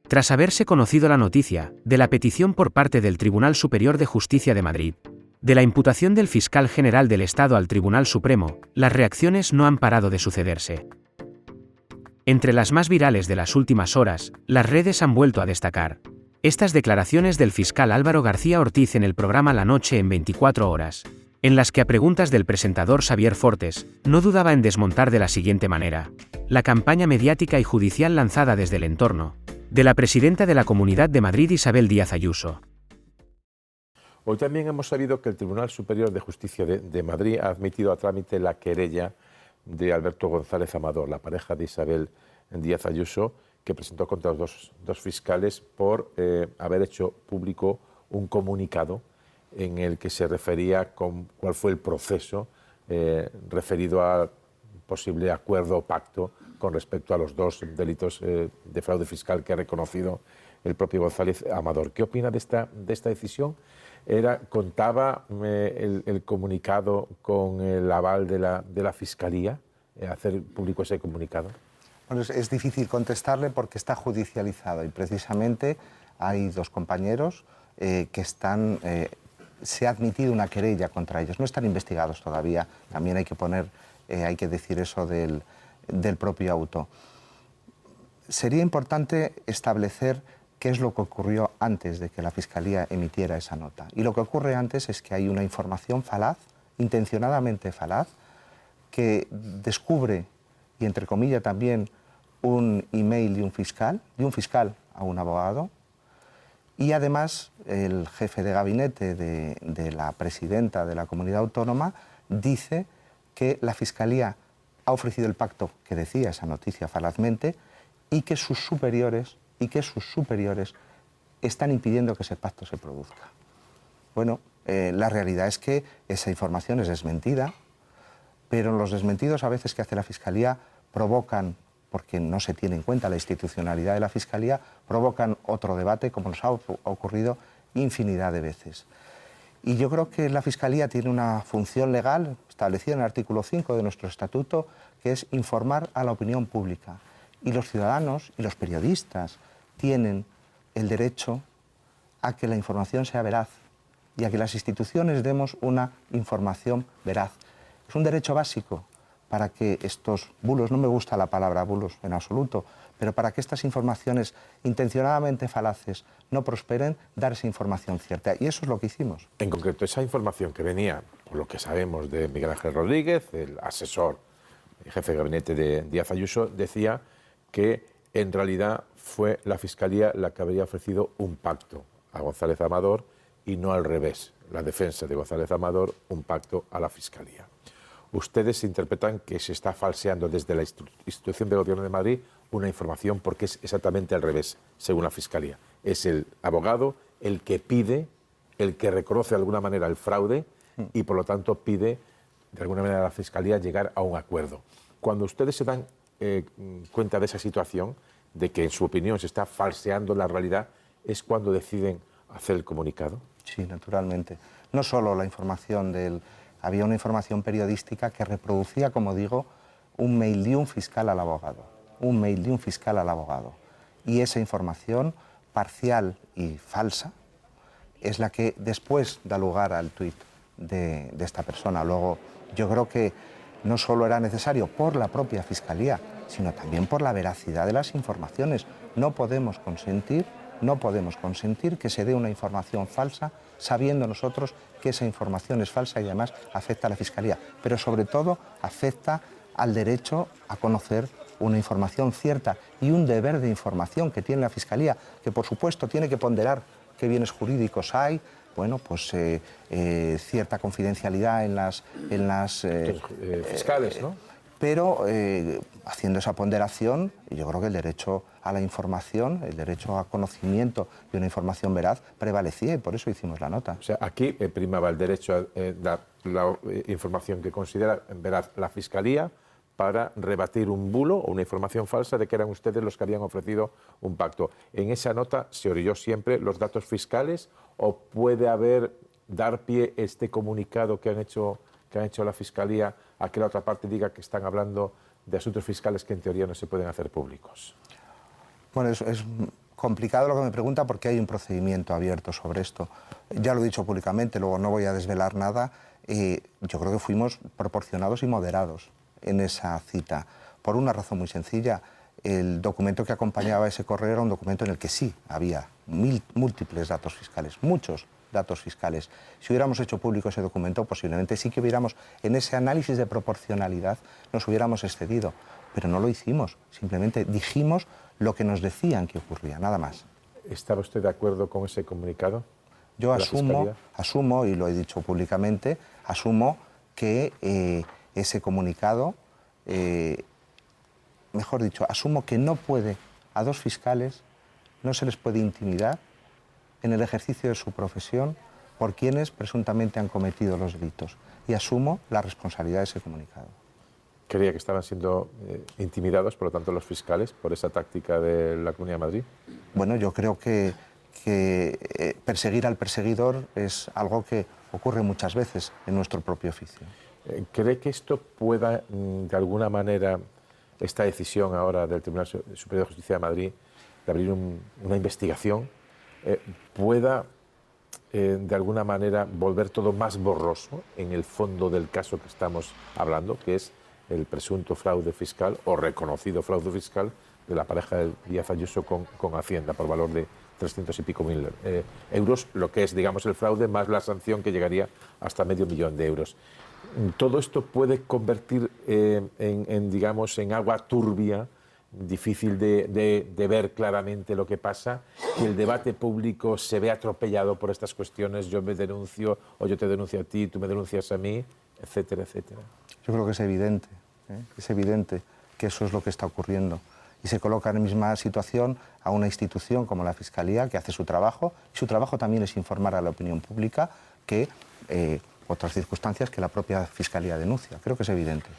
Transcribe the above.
Tras haberse conocido la noticia de la petición por parte del Tribunal Superior de Justicia de Madrid, de la imputación del fiscal general del Estado al Tribunal Supremo, las reacciones no han parado de sucederse. Entre las más virales de las últimas horas, las redes han vuelto a destacar estas declaraciones del fiscal Álvaro García Ortiz en el programa La Noche en 24 horas, en las que a preguntas del presentador Xavier Fortes, no dudaba en desmontar de la siguiente manera la campaña mediática y judicial lanzada desde el entorno de la presidenta de la Comunidad de Madrid, Isabel Díaz Ayuso. Hoy también hemos sabido que el Tribunal Superior de Justicia de Madrid ha admitido a trámite la querella de Alberto González Amador, la pareja de Isabel Díaz Ayuso, que presentó contra los dos fiscales por haber hecho público un comunicado en el que se refería con cuál fue el proceso referido a posible acuerdo o pacto con respecto a los dos delitos de fraude fiscal que ha reconocido el propio González Amador. ¿Qué opina de esta decisión? ¿Contaba el comunicado con el aval de la Fiscalía, hacer público ese comunicado? Bueno, es difícil contestarle porque está judicializado y precisamente hay dos compañeros se ha admitido una querella contra ellos. No están investigados todavía, también hay que decir eso del propio auto. Sería importante establecer qué es lo que ocurrió antes de que la Fiscalía emitiera esa nota. Y lo que ocurre antes es que hay una información falaz, intencionadamente falaz, que descubre, y entre comillas también, un email de un fiscal a un abogado, y además el jefe de gabinete de la presidenta de la comunidad autónoma dice que la Fiscalía ha ofrecido el pacto que decía esa noticia falazmente y que sus superiores están impidiendo que ese pacto se produzca. Bueno, la realidad es que esa información es desmentida, pero los desmentidos a veces que hace la Fiscalía provocan, porque no se tiene en cuenta la institucionalidad de la Fiscalía, provocan otro debate, como nos ha ocurrido infinidad de veces. Y yo creo que la Fiscalía tiene una función legal establecida en el artículo 5 de nuestro estatuto, que es informar a la opinión pública. Y los ciudadanos y los periodistas tienen el derecho a que la información sea veraz y a que las instituciones demos una información veraz. Es un derecho básico para que estos bulos, no me gusta la palabra bulos en absoluto, pero para que estas informaciones intencionadamente falaces no prosperen, dar esa información cierta. Y eso es lo que hicimos. En concreto, esa información que venía, por lo que sabemos, de Miguel Ángel Rodríguez, el asesor, el jefe de gabinete de Díaz Ayuso, decía que en realidad fue la Fiscalía la que habría ofrecido un pacto a González Amador y no al revés, la defensa de González Amador, un pacto a la Fiscalía. Ustedes interpretan que se está falseando desde la institución de Gobierno de Madrid una información porque es exactamente al revés, según la Fiscalía. Es el abogado el que pide, el que reconoce de alguna manera el fraude y por lo tanto pide de alguna manera a la Fiscalía llegar a un acuerdo. Cuando ustedes se dan cuenta de esa situación, de que en su opinión se está falseando la realidad, ¿es cuando deciden hacer el comunicado? Sí, naturalmente. No solo la información había una información periodística que reproducía, como digo, un mail de un fiscal al abogado. Un mail de un fiscal al abogado. Y esa información parcial y falsa es la que después da lugar al tuit de esta persona. Luego, yo creo que no solo era necesario por la propia Fiscalía, sino también por la veracidad de las informaciones. No podemos consentir que se dé una información falsa, sabiendo nosotros que esa información es falsa y además afecta a la Fiscalía, pero sobre todo afecta al derecho a conocer una información cierta y un deber de información que tiene la Fiscalía, que por supuesto tiene que ponderar qué bienes jurídicos hay, bueno, pues cierta confidencialidad en las fiscales, ¿no? Pero haciendo esa ponderación, yo creo que el derecho a la información, el derecho a conocimiento de una información veraz prevalecía y por eso hicimos la nota. O sea, aquí primaba el derecho a dar la información que considera veraz la Fiscalía para rebatir un bulo o una información falsa de que eran ustedes los que habían ofrecido un pacto. ¿En esa nota se orilló siempre los datos fiscales o puede dar pie este comunicado que han hecho la Fiscalía a que la otra parte diga que están hablando de asuntos fiscales que en teoría no se pueden hacer públicos? Bueno, es Complicado lo que me pregunta porque hay un procedimiento abierto sobre esto. Ya lo he dicho públicamente, luego no voy a desvelar nada. Yo creo que fuimos proporcionados y moderados en esa cita, por una razón muy sencilla. El documento que acompañaba ese correo era un documento en el que sí había múltiples datos fiscales, muchos datos fiscales. Si hubiéramos hecho público ese documento, posiblemente sí que hubiéramos, en ese análisis de proporcionalidad, nos hubiéramos excedido, pero no lo hicimos, simplemente dijimos lo que nos decían que ocurría, nada más. ¿Estaba usted de acuerdo con ese comunicado? Yo de la Fiscalía? asumo, y lo he dicho públicamente, asumo que ese comunicado, mejor dicho, asumo que no puede, a dos fiscales, no se les puede intimidar en el ejercicio de su profesión por quienes presuntamente han cometido los delitos. Y asumo la responsabilidad de ese comunicado. ¿Creía que estaban siendo intimidados, por lo tanto, los fiscales por esa táctica de la Comunidad de Madrid? Bueno, yo creo que perseguir al perseguidor es algo que ocurre muchas veces en nuestro propio oficio. ¿Cree que esto pueda, de alguna manera, esta decisión ahora del Tribunal Superior de Justicia de Madrid, de abrir una investigación, pueda, de alguna manera, volver todo más borroso en el fondo del caso que estamos hablando, que es el presunto fraude fiscal o reconocido fraude fiscal de la pareja de Díaz Ayuso con Hacienda por valor de 300 y pico mil euros, lo que es, digamos, el fraude más la sanción que llegaría hasta $500.000 de euros. Todo esto puede convertir digamos, en agua turbia, difícil de ver claramente lo que pasa, que el debate público se ve atropellado por estas cuestiones, yo me denuncio o yo te denuncio a ti, tú me denuncias a mí, etcétera, etcétera. Yo creo que es evidente que eso es lo que está ocurriendo. Y se coloca en la misma situación a una institución como la Fiscalía, que hace su trabajo, y su trabajo también es informar a la opinión pública que otras circunstancias que la propia Fiscalía denuncia. Creo que es evidente.